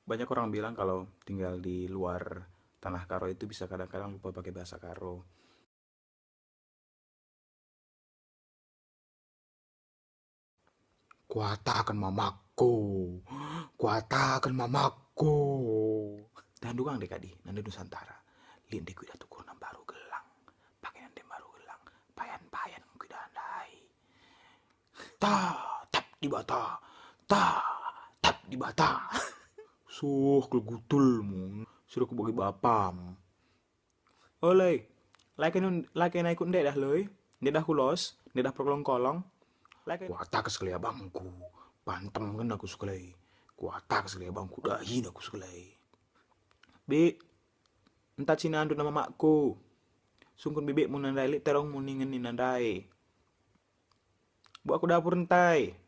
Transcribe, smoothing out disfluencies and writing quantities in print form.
Banyak orang bilang kalau tinggal di luar tanah Karo itu bisa kadang-kadang lupa pakai bahasa Karo. Kuatakan mamaku, kuatakan mamaku. Dan dugang dek kadi, nanda Nusantara. Lindi kuda tukur nam baru gelang, pakai nande baru gelang, payan-payan kuda andai. Ta, tap di bata, ta, tap di bata. Suh, kelegutulmu. Sudah aku bagi bapam. Oleh, laki naik ndek dah loy. Ndek dah kulos, ndek dah perkolong-kolong. Kuatak sekali abangku. Pantem kan aku sekali. Kuatak sekali abangku. Dahin aku sekali. Bi, entah cina andu nama makku. Sungkun bibik mu nandai li terong mu ningen ni nandai. Bu aku dapur entai.